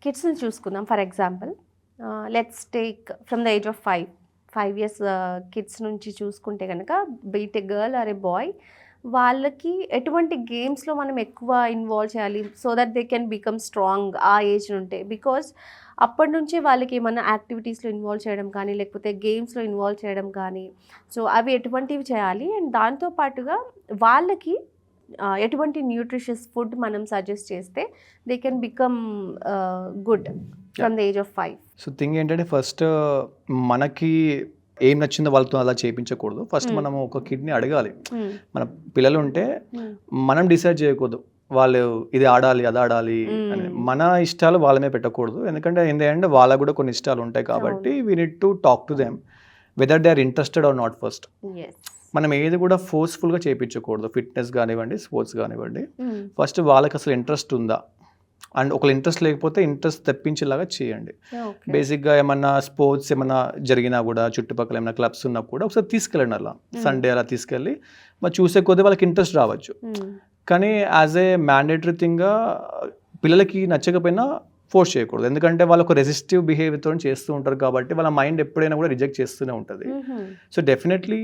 కిడ్స్ని చూసుకుందాం. For example let's take from the age of 5 years kids నుంచి చూసుకుంటే కనుక be it a girl or a boy, వాళ్ళకి ఎటువంటి గేమ్స్లో మనం ఎక్కువ ఇన్వాల్వ్ చేయాలి so that they can become strong ఆ ఏజ్ నుంటే? బికాజ్ అప్పటి నుంచే వాళ్ళకి ఏమన్నా యాక్టివిటీస్లో ఇన్వాల్వ్ చేయడం కానీ లేకపోతే గేమ్స్లో ఇన్వాల్వ్ చేయడం కానీ, సో అవి ఎటువంటివి చేయాలి? అండ్ దాంతోపాటుగా వాళ్ళకి ఎటువంటి న్యూట్రిషియస్ ఫుడ్ మనం సజెస్ట్ చేస్తే they can become good from the age of 5? So thing ఏంటంటే ఫస్ట్ మనకి ఏం నచ్చిందో వాళ్ళతో అలా చేయించకూడదు. ఫస్ట్ మనం ఒక కిడ్ని అడగాలి. మన పిల్లలు ఉంటే మనం డిసైడ్ చేయకూడదు వాళ్ళు ఇది ఆడాలి అది ఆడాలి అని. మన ఇష్టాలు వాళ్ళ మీద పెట్టకూడదు. ఎందుకంటే ఏంటంటే వాళ్ళకు కూడా కొన్ని ఇష్టాలు ఉంటాయి కాబట్టి we need to talk to them whether they are interested or not first. మనం ఏది కూడా ఫోర్స్ఫుల్గా చేయించకూడదు. ఫిట్నెస్ కానివ్వండి, స్పోర్ట్స్ కానివ్వండి. ఫస్ట్ వాళ్ళకి అసలు ఇంట్రెస్ట్ ఉందా, అండ్ ఒకళ్ళు ఇంట్రెస్ట్ లేకపోతే ఇంట్రెస్ట్ తెప్పించేలాగా చేయండి. బేసిక్గా ఏమన్నా స్పోర్ట్స్ ఏమన్నా జరిగినా కూడా చుట్టుపక్కల ఏమైనా క్లబ్స్ ఉన్నా కూడా ఒకసారి తీసుకెళ్ళండి. అలా సండే అలా తీసుకెళ్ళి మరి చూసే కొద్దీ వాళ్ళకి ఇంట్రెస్ట్ రావచ్చు. కానీ యాజ్ ఏ మ్యాండేటరీ థింగ్గా పిల్లలకి నచ్చకపోయినా ఫోర్స్ చేయకూడదు. ఎందుకంటే వాళ్ళు ఒక రెసిస్టివ్ బిహేవియర్తో చేస్తూ ఉంటారు కాబట్టి వాళ్ళ మైండ్ ఎప్పుడైనా కూడా రిజెక్ట్ చేస్తూనే ఉంటుంది. సో డెఫినెట్లీ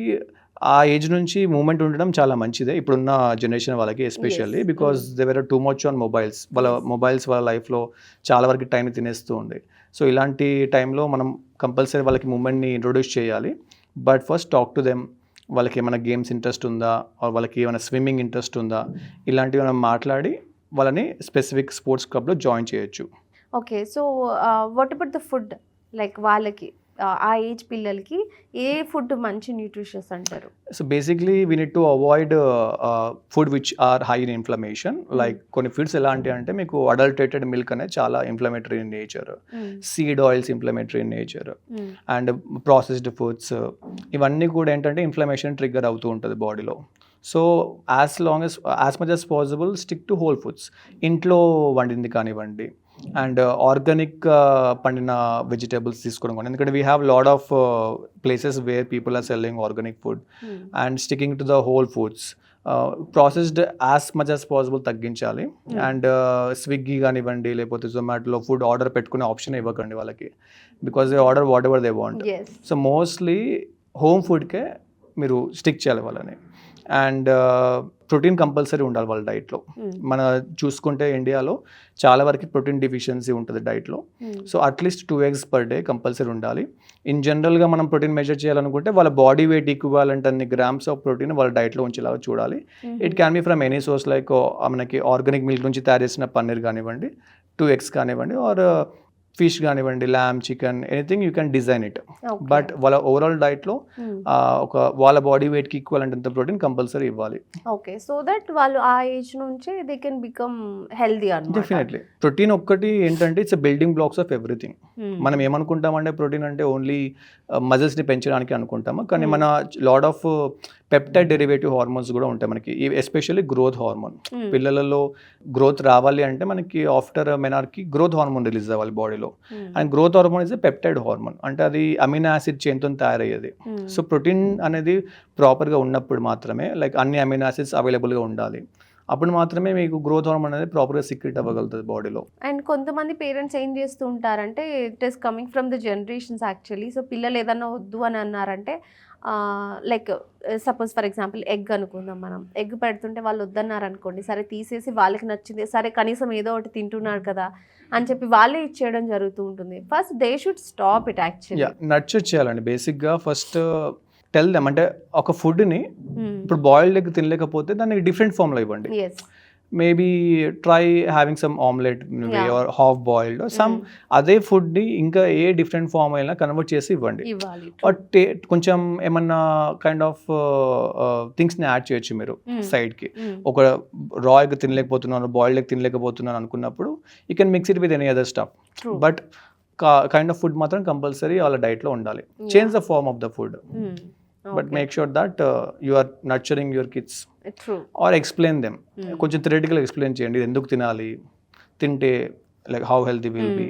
ఆ ఏజ్ నుంచి మూమెంట్ ఉండడం చాలా మంచిదే ఇప్పుడున్న జనరేషన్ వాళ్ళకి, especially because they were too much on mobiles. వాళ్ళ మొబైల్స్ వాళ్ళ లైఫ్లో చాలా వరకు టైం తినేస్తూ ఉంది. సో ఇలాంటి టైంలో మనం కంపల్సరీ వాళ్ళకి మూమెంట్ని ఇంట్రొడ్యూస్ చేయాలి. But first talk to them. వాళ్ళకి ఏమైనా గేమ్స్ ఇంట్రెస్ట్ ఉందా, వాళ్ళకి ఏమైనా స్విమ్మింగ్ ఇంట్రెస్ట్ ఉందా, ఇలాంటివి మనం మాట్లాడి వాళ్ళని స్పెసిఫిక్ స్పోర్ట్స్ క్లబ్లో జాయిన్ చేయొచ్చు. Okay. So what about the food? Like వాళ్ళకి ఆ ఏజ్ పిల్లలకి ఏ ఫుడ్ మంచి న్యూట్రిషియస్ అంటారు? So basically we need to avoid food which are high in inflammation. Like కొన్ని ఫుడ్స్ ఎలాంటి అంటే మీకు అడల్టరేటెడ్ మిల్క్ అనేది చాలా inflammatory in nature, seed oils inflammatory in nature, and processed foods ఇవన్నీ కూడా ఏంటంటే ఇన్ఫ్లమేషన్ ట్రిగ్గర్ అవుతూ ఉంటుంది బాడీలో. So as much as possible stick to whole foods. ఇంట్లో వండింది కానివ్వండి, అండ్ ఆర్గానిక్ పండిన వెజిటేబుల్స్ తీసుకోవడం కానీ. ఎందుకంటే we have lot of places where people are selling organic food and sticking to the whole foods. Processed as much as possible తగ్గించాలి. And Swiggy కానివ్వండి లేకపోతే జొమాటోలో ఫుడ్ ఆర్డర్ పెట్టుకునే ఆప్షన్ ఇవ్వకండి వాళ్ళకి, because they order whatever they want. So mostly home ఫుడ్కే మీరు stick చేయాలి వాళ్ళని. అండ్ ప్రోటీన్ కంపల్సరీ ఉండాలి వాళ్ళ డైట్లో. మన చూసుకుంటే ఇండియాలో చాలా వరకు ప్రోటీన్ డిఫిషియన్సీ ఉంటుంది డైట్లో. So at least 2 eggs per day compulsory ఉండాలి. ఇన్ జనరల్గా మనం ప్రోటీన్ మెజర్ చేయాలనుకుంటే వాళ్ళ బాడీ వెయిట్ ఈక్వాలెంట్ అన్ని గ్రామ్స్ ఆఫ్ ప్రోటీన్ వాళ్ళ డైట్లో ఉంచేలాగా చూడాలి. It can be from any source, like మనకి ఆర్గానిక్ మిల్క్ నుంచి తయారు చేసిన పన్నీర్ కానివ్వండి, 2 eggs కానివ్వండి, ఆర్ ఫిష్ కానివ్వండి, ల్యామ్, chicken, anything you can design it. But వాళ్ళ ఓవరాల్ డైట్లో ఒక వాళ్ళ బాడీ వెయిట్కి ఈక్వల్ అంత ప్రోటీన్ కంపల్సరీ ఇవ్వాలి. ఓకే. సో దట్ వాళ్ళు ఆ ఏజ్ నుంచే దే కెన్ బికమ్ హెల్దీ అన్నమాట. డెఫినెట్లీ ప్రోటీన్ ఒక్కటి ఏంటంటే it's building blocks of everything. మనం ఏమనుకుంటామంటే ప్రోటీన్ అంటే ఓన్లీ మజిల్స్ని పెంచడానికి అనుకుంటాము, కానీ మన lot of peptide derivative hormones కూడా ఉంటాయి మనకి, ఎస్పెషల్లీ గ్రోత్ హార్మోన్. పిల్లలలో గ్రోత్ రావాలి అంటే మనకి ఆఫ్టర్ మెనార్కి గ్రోత్ హార్మోన్ రిలీజ్ అవ్వాలి బాడీలో. And growth hormone is a peptide hormone, అంటే అది అమినో యాసిడ్ చైన్తో తయారయ్యేది. సో ప్రోటీన్ అనేది ప్రాపర్గా ఉన్నప్పుడు మాత్రమే, లైక్ అన్ని అమినో యాసిడ్స్ అవైలబుల్గా ఉండాలి, అప్పుడు మాత్రమే మీకు గ్రోత్ హార్మోన్ అనేది ప్రాపర్గా సీక్రెట్ అవ్వగలుగుతుంది బాడీలో. అండ్ కొంతమంది పేరెంట్స్ ఏం చేస్తూ ఉంటారంటే it is coming from the generations actually. So పిల్లలు ఏదన్నా వద్దు అని అన్నారంటే like suppose for example egg అనుకుందాం, మనం ఎగ్ పెడుతుంటే వాళ్ళు వద్దన్నారు అనుకోండి, సరే తీసేసి వాళ్ళకి నచ్చింది, సరే కనీసం ఏదో ఒకటి తింటున్నాడు కదా అని చెప్పి వాళ్ళే ఇచ్చేయడం జరుగుతూ ఉంటుంది. First they should stop it actually. Nurture చేయాలండి బేసిక్గా. ఫస్ట్ టెల్ దెమ్, అంటే ఒక ఫుడ్ని ఇప్పుడు బాయిల్డ్ ఎగ్ తినలేకపోతే దానికి డిఫరెంట్ ఫామ్లో ఇవ్వండి. Maybe try having some omelette or half boiled some, అదే ఫుడ్ని ఇంకా ఏ డిఫరెంట్ ఫామ్ అయినా కన్వర్ట్ చేసి ఇవ్వండి. కొంచెం ఏమన్నా కైండ్ ఆఫ్ థింగ్స్ని యాడ్ చేయొచ్చు మీరు సైడ్కి. ఒక రా ఎగ్ తినలేకపోతున్నాను, బాయిల్డ్ ఎగ్ తినలేకపోతున్నాను అనుకున్నప్పుడు you can mix it with any other stuff. But kind of food మాత్రం కంపల్సరీ వాళ్ళ డైట్లో ఉండాలి. Change the form of the food, but make sure that you are nurturing your kids. Or explain them, కొంచెం theoretical explain చేయండి, ఎందుకు తినాలి, తింటే like how healthy will be,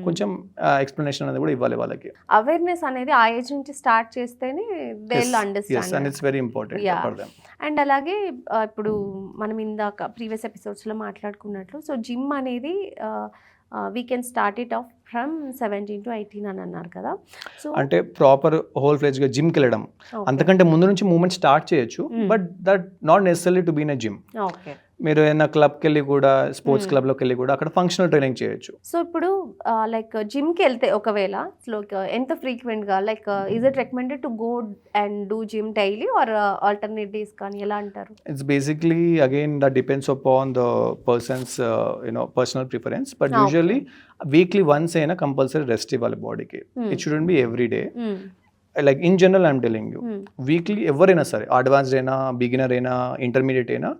కొంచెం ఎక్స్ప్లెనేషన్ అనేది కూడా ఇవ్వాలి వాళ్ళకి. అవేర్నెస్ అనేది ఆ ఏజ్ నుంచి స్టార్ట్ చేస్తేనే they will understand. And it's very important for them. And అలాగే ఇప్పుడు మనం ఇందాక ప్రీవియస్ ఎపిసోడ్స్లో మాట్లాడుకున్నట్లు, సో జిమ్ అనేది we can start it of from 17 to 18 అని అన్నారు కదా. సో అంటే ప్రాపర్ హోల్ ఫ్లెజ్గా జిమ్కి వెళ్ళడం, అంతకంటే ముందు నుంచి మూమెంట్ స్టార్ట్ చేయొచ్చు, but that not necessary to be in a gym. Okay. మీరు ఏదైనా క్లబ్కి వెళ్ళి కూడా, స్పోర్ట్స్ క్లబ్లోకి వెళ్ళి కూడా అక్కడ ఫంక్షనల్ ట్రైనింగ్ చేయొచ్చు. సో ఇప్పుడు లైక్ జిమ్కి వెళ్తే ఒకవేళ ఎంత ఫ్రీక్వెంట్గా, like is it recommended to go and do gym daily or alternate days కానీ ఎలా అంటారు? It's basically again that depends upon the persons personal preference, but usually weekly once అయినా కంపల్సరీ రెస్ట్ ఇవ్వాలి బాడీకి. It shouldn't be every day. Like in general I'm telling you, weekly ఎవరైనా సరే, advanced అయినా, beginner అయినా, ఇంటర్మీడియట్ అయినా,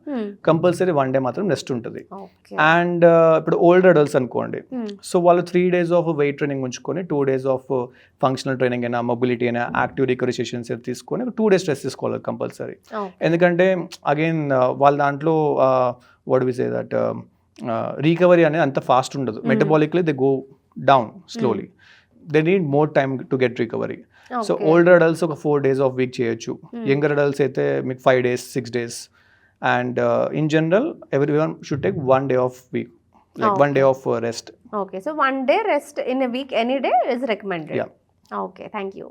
compulsory 1 day మాత్రం rest ఉంటుంది. అండ్ ఇప్పుడు ఓల్డ్ అడల్ట్స్ అనుకోండి, సో వాళ్ళు 3 days ఆఫ్ వెయిట్ ట్రైనింగ్ ఉంచుకొని 2 days ఆఫ్ ఫంక్షనల్ ట్రైనింగ్ అయినా, మొబిలిటీ అయినా, యాక్టివ్ రికవరీ సెషన్స్ తీసుకొని 2 days రెస్ట్ తీసుకోవాలి కంపల్సరీ. ఎందుకంటే అగైన్ వాళ్ళ దాంట్లో what we say that recovery అనేది అంత ఫాస్ట్ ఉండదు. Metabolically they go down slowly, they need more time to get recovery. So older adults ఒక 4 days ఆఫ్ వీక్ చేయొచ్చు, యంగర్ అడల్ట్స్ అయితే మీకు 5 days, 6 days. And in general everyone should take 1 day of week, like 1 day of rest. Okay. So 1 day rest in a week any day is recommended. Yeah. Okay, thank you.